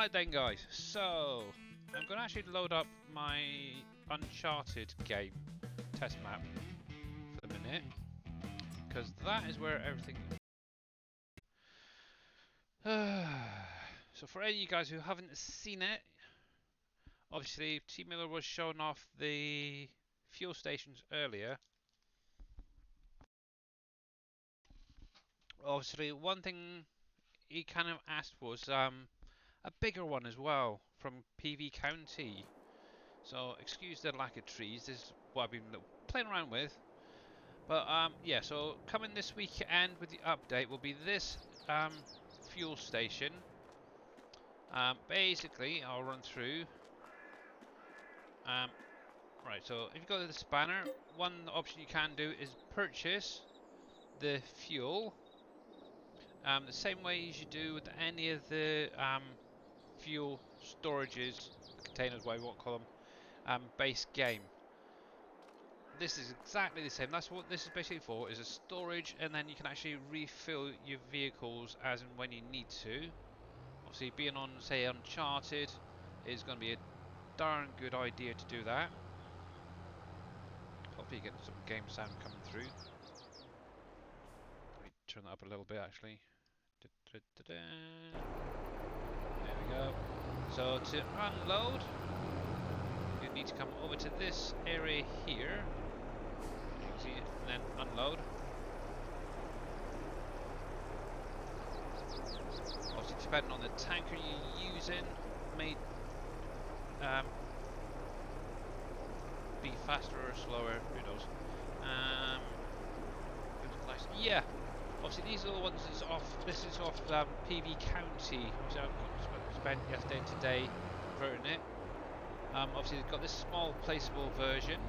Right then guys, so I'm going to actually load up my Uncharted game test map for the minute, because that is where everything... So for any of you guys who haven't seen it, obviously T. Miller was showing off the fuel stations earlier. Obviously one thing he kind of asked was a bigger one as well from PV County. So excuse the lack of trees, this is what I've been playing around with. But yeah, so coming this weekend with the update will be this fuel station. Basically, I'll run through. Right, so if you go to the spanner, one option you can do is purchase the fuel. The same way as you do with any of the fuel storages, containers, whatever you want to call them, base game. This is exactly the same. That's what this is basically for, is a storage, and then you can actually refill your vehicles as and when you need to. Obviously being on, say, Uncharted is going to be a darn good idea to do that. Hopefully you get some game sound coming through. Let me turn that up a little bit actually. There we go. So to unload, you need to come over to this area here. You can see it, and then unload. Obviously, depending on the tanker you're using, may be faster or slower. Who knows? Yeah. Obviously, these are the ones that's off. This is off PV County. So I've spent yesterday and today converting it. Obviously, they've got this small placeable version.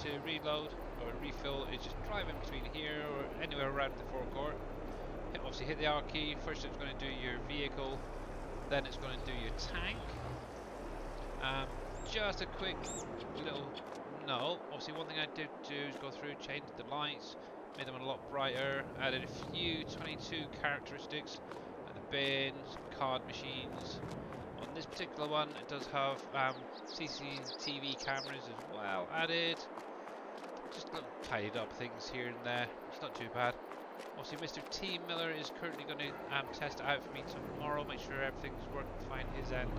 To reload or refill is just drive in between here or anywhere around the forecourt. Obviously hit the R key, first it's going to do your vehicle, then it's going to do your tank. Just a quick little note, obviously one thing I did do is go through, change the lights, made them a lot brighter, added a few 22 characteristics, like the bins, card machines. On this particular one it does have CCTV cameras as well added. Just little tidied up things here and there, it's not too bad. Obviously Mr. T. Miller is currently going to test it out for me tomorrow, make sure everything's working fine his end.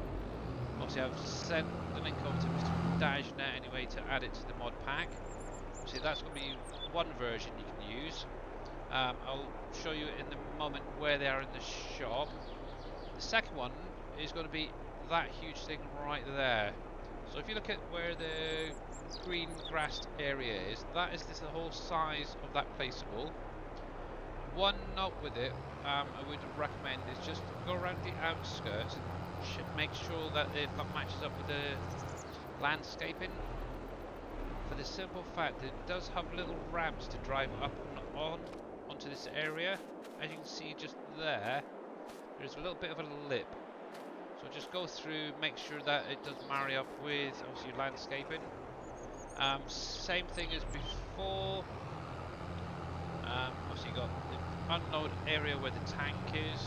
Obviously I've sent the link over to Mr. Dajnet anyway to add it to the mod pack. Obviously that's going to be one version you can use. I'll show you in a moment where they are in the shop. The second one is going to be that huge thing right there. So if you look at where the green grassed area is, that is the whole size of that placeable. One note with it, I would recommend is just go around the outskirts and make sure that it matches up with the landscaping. For the simple fact that it does have little ramps to drive up and onto this area. As you can see just there, there's a little bit of a lip. So just go through, make sure that it does marry up with obviously your landscaping. Same thing as before. Obviously you got the unload area where the tank is.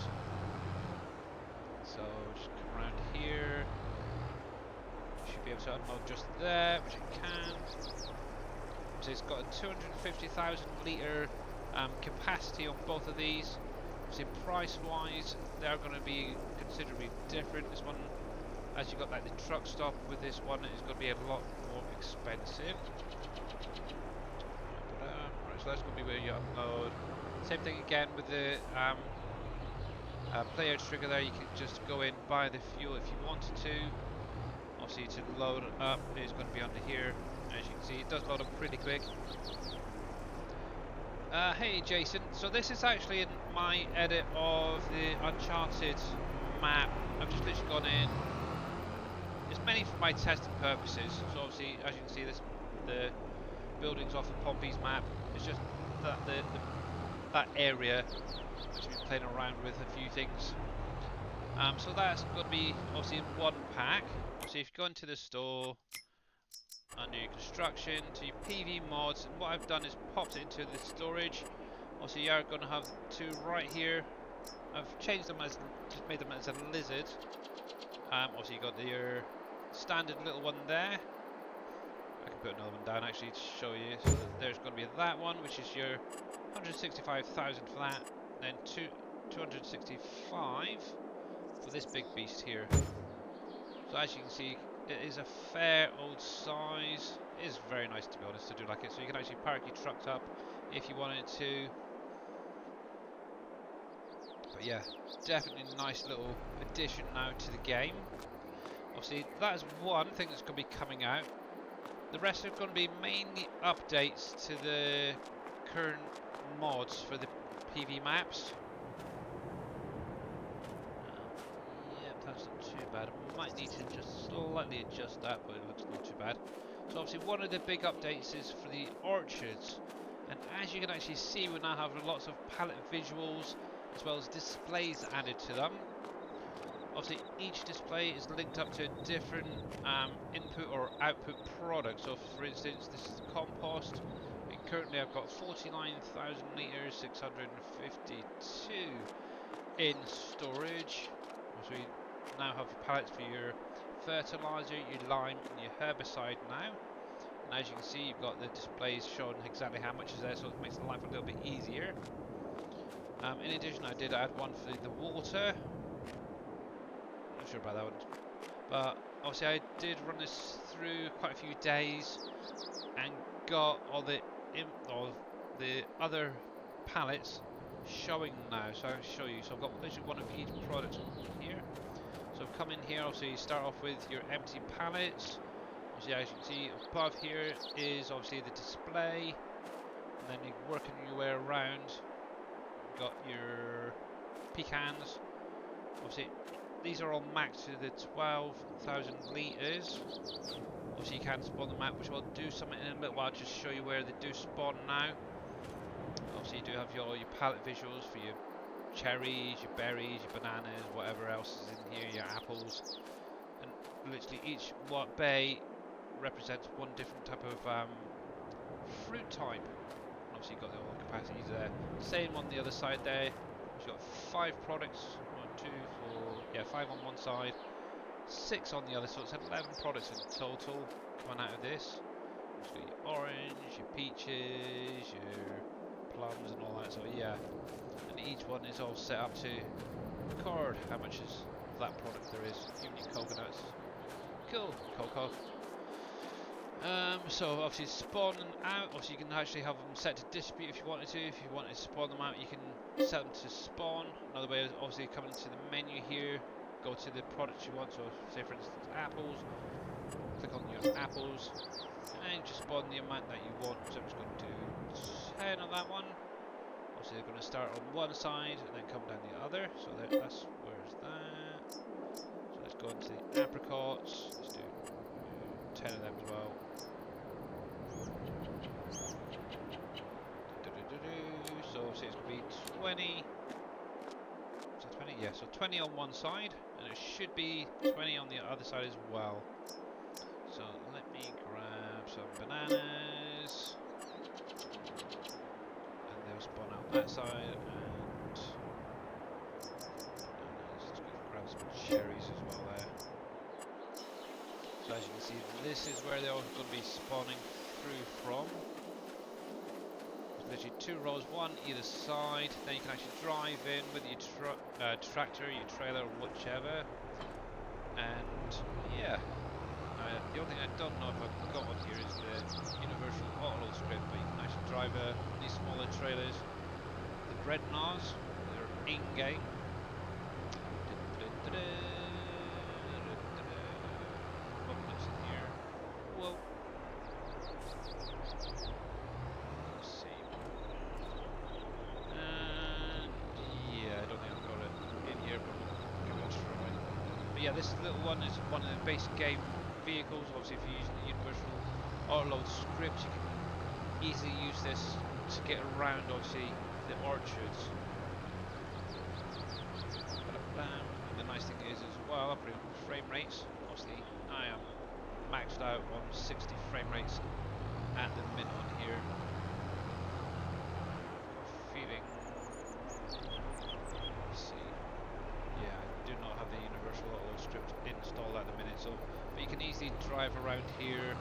So just come around here. You should be able to unload just there, which it can. So it's got a 250,000 litre capacity on both of these. So price wise they're going to be considerably different. This one, as you got like the truck stop with this one, is going to be a lot more expensive. Right, so that's going to be where you unload. Same thing again with the player trigger there. You can just go in, buy the fuel if you wanted to. Obviously to load it up is going to be under here. As you can see, it does load up pretty quick. Hey Jason, so this is actually in my edit of the Uncharted map. I've just literally gone in. It's mainly for my testing purposes. So obviously, as you can see, the buildings off of Pompey's map. It's just that that area which we've been playing around with a few things. So that's going to be obviously in one pack. So if you go into the store, under your construction, to your PV mods, and what I've done is popped it into the storage. Also you're going to have two right here. I've changed them as, just made them as a lizard. Obviously you got your standard little one there. I can put another one down actually to show you. So there's going to be that one, which is your 165,000 for that. Then 265 for this big beast here. So as you can see, it is a fair old size. It is very nice, to be honest. I do like it. So you can actually park your trucks up if you wanted to. But yeah, definitely a nice little addition now to the game. Obviously, that is one thing that's going to be coming out. The rest are going to be mainly updates to the current mods for the PV maps. Yeah, that's not too bad. We might need to just slightly adjust that, but it looks not too bad. So obviously one of the big updates is for the orchards. And as you can actually see, we now have lots of palette visuals as well as displays added to them. Obviously each display is linked up to a different input or output product. So for instance, this is the compost. And currently I've got 49,000 litres, 652 in storage. So we now have pallets for your fertilizer, your lime and your herbicide now. And as you can see, you've got the displays showing exactly how much is there, so it makes life a little bit easier. In addition, I did add one for the water. Not sure about that one, but obviously I did run this through quite a few days and got all the other pallets showing now. So I'll show you. So I've got literally one of each product here. So come in here. Obviously, you start off with your empty pallets. Obviously, as you can see above here is obviously the display, and then you're working your way around. You've got your pecans. Obviously, these are all maxed to the 12,000 litres. Obviously, you can spawn them out, which I'll do something in a little while, just show you where they do spawn now. Obviously, you do have your palette visuals for your cherries, your berries, your bananas, whatever else is in here, your apples. And literally each bay represents one different type of fruit type. And obviously you've got the all capacities there. Same on the other side there. You've got 5 products, 1, 2, 4, yeah, 5 on one side, 6 on the other, so it's 11 products in total coming out of this. You've got your orange, your peaches, your plums and all that, so yeah. And each one is all set up to record how much is of that product there is. Even your coconuts. Cool, cocoa. So obviously spawn them out. Obviously you can actually have them set to distribute if you wanted to. If you wanted to spawn them out, you can set them to spawn. Another way is obviously coming to the menu here, go to the products you want. So say for instance apples, click on your apples, and just spawn the amount that you want. So I'm just going to do 10 on that one. Obviously they're going to start on one side and then come down the other. So that's where's that. So let's go into the apricots. Let's do 10 of them as well. So obviously it's going to be 20. Is that 20? Yeah, so 20 on one side, and it should be 20 on the other side as well. So let me grab some bananas, and they'll spawn out that side. And let's grab some cherries as well there. So as you can see, this is where they're all going to be spawning through from. There's literally 2 rows, one either side. Then you can actually drive in with your tractor, your trailer, whichever. And yeah, the only thing I don't know if I've got on here is the universal auto script, but you can actually drive these smaller trailers. The Dreadnoughts, they're in-game. Yeah, this little one is one of the basic game vehicles. Obviously, if you're using the universal autoload script, you can easily use this to get around, obviously, the orchards. And the nice thing is as well, upgrading frame rates. Obviously, I am maxed out on 60 frame rates at the minute on here. Feeling. Let's see. Yeah, I do not have the universal auto script installed. So, but you can easily drive around here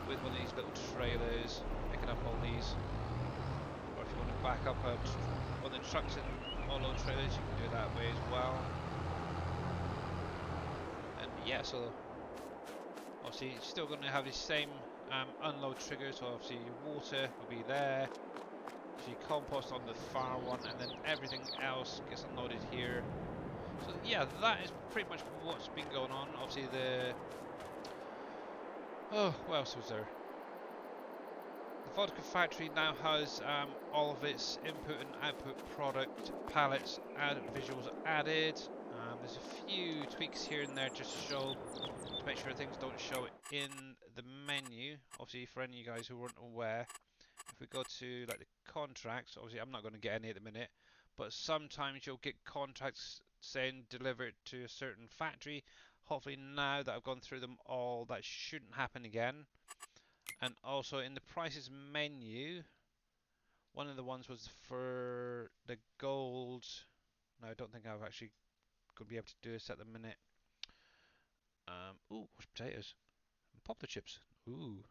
with one of these little trailers, picking up all these. Or if you want to back up one of the trucks and all those trailers, you can do it that way as well. And yeah, so obviously you're still going to have the same unload trigger, so obviously your water will be there, so your compost on the far one, and then everything else gets unloaded here. So yeah, that is pretty much what's been going on. Obviously what else was there? The vodka factory now has all of its input and output product palettes and visuals added. There's a few tweaks here and there just to show, to make sure things don't show in the menu. Obviously, for any of you guys who weren't aware, if we go to like the contracts, obviously I'm not going to get any at the minute, but sometimes you'll get contracts saying deliver it to a certain factory. Hopefully now that I've gone through them all, that shouldn't happen again. And also in the prices menu, one of the ones was for the gold. No, I don't think I've actually going to be able to do this at the minute. Ooh, mashed potatoes and poplar chips. Ooh.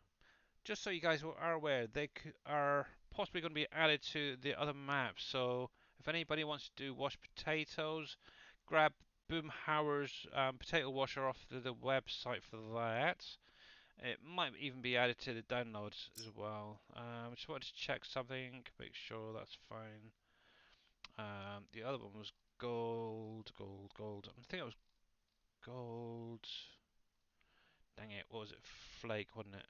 Just so you guys are aware, they are possibly going to be added to the other maps. So if anybody wants to do washed potatoes, grab Boomhauer's potato washer off the website for that. It might even be added to the downloads as well. Just wanted to check something, make sure that's fine. The other one was gold. I think it was gold. Dang it, what was it? Flake, wasn't it?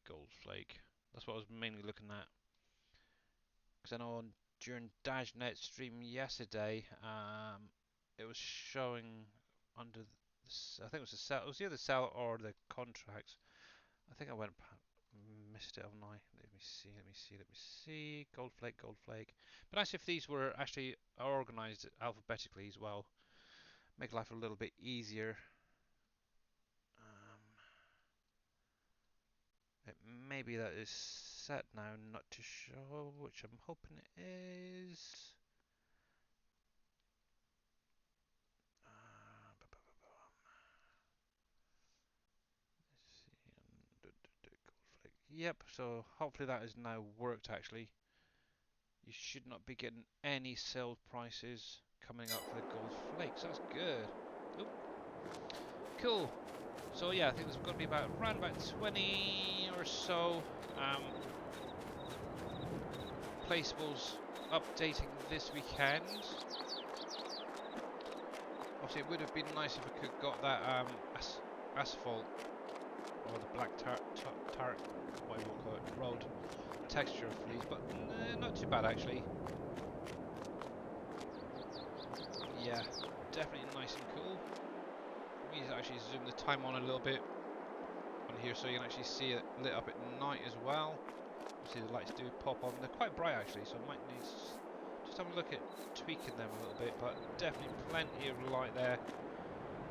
Gold flake. That's what I was mainly looking at. Because I know during DashNet stream yesterday, it was showing under I think it was the cell. It was either the cell or the contracts. I think I missed it, haven't I? Let me see. Gold flake. But nice if these were actually organised alphabetically as well. Make life a little bit easier. It maybe that is set now not to show, which I'm hoping it is. Yep, so hopefully that has now worked actually. You should not be getting any sale prices coming up for the gold flakes. That's good. Oop. Cool. So yeah, I think there's going to be around about 20 or so placeables updating this weekend. Obviously, it would have been nice if I could got that asphalt or the black what do you call it, road texture for these, but not too bad actually. Yeah, definitely nice and cool. Let me actually zoom the time on a little bit on here so you can actually see it lit up at night as well. See the lights do pop on. They're quite bright actually, so I might need to just have a look at tweaking them a little bit, but definitely plenty of light there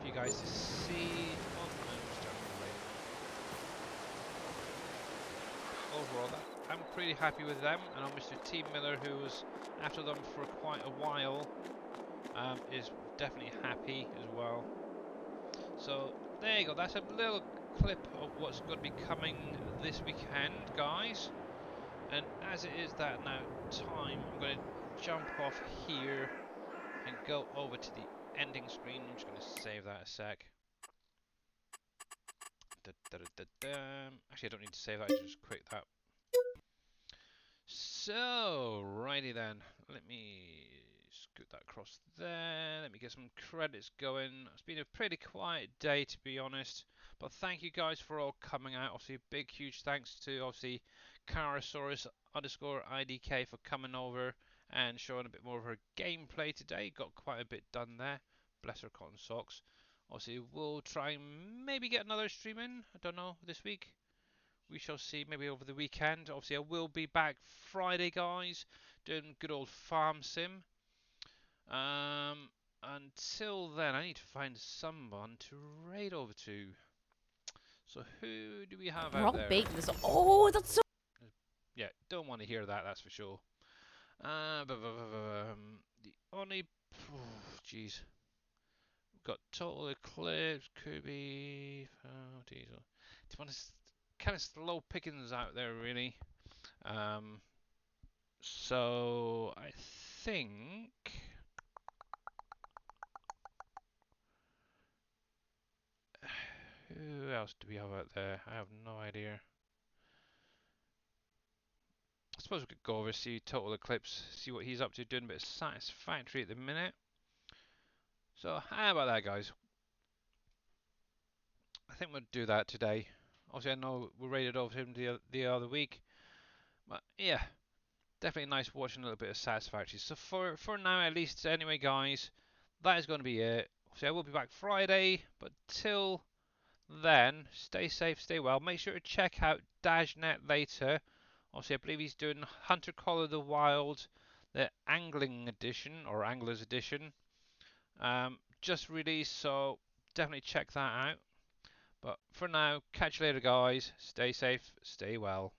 for you guys to see. Overall, I'm pretty happy with them. I know Mr. T Miller, who was after them for quite a while, is definitely happy as well. So there you go. That's a little clip of what's going to be coming this weekend, guys. And as it is that now time, I'm going to jump off here and go over to the ending screen. I'm just going to save that a sec. Actually, I don't need to save that. I just quit that. So, righty then. Let me scoot that across there. Let me get some credits going. It's been a pretty quiet day, to be honest. But thank you guys for all coming out. Obviously, a big, huge thanks to, obviously, Karasaurus_IDK for coming over and showing a bit more of her gameplay today. Got quite a bit done there. Bless her cotton socks. Obviously, we'll try and maybe get another stream in. I don't know, this week. We shall see, maybe over the weekend. Obviously, I will be back Friday, guys, doing good old farm sim. Until then, I need to find someone to raid over to. So who do we have out there? This. Oh, that's so. Yeah, don't want to hear that. That's for sure. The only, jeez, we've got Total Eclipse, Kirby. one is kind of slow pickings out there, really. So I think. Who else do we have out there? I have no idea. I suppose we could go over, see Total Eclipse, see what he's up to, doing a bit of Satisfactory at the minute. So how about that, guys? I think we'll do that today. Obviously, I know we rated over him the other week, but yeah, definitely nice watching a little bit of Satisfactory. So for now, at least, anyway, guys, that is going to be it. So I will be back Friday, but till then, stay safe, stay well. Make sure to check out Dashnet later. Obviously, I believe he's doing Hunter Call of the Wild, the Angling Edition, or Anglers Edition. Just released, so definitely check that out. But for now, catch you later, guys. Stay safe, stay well.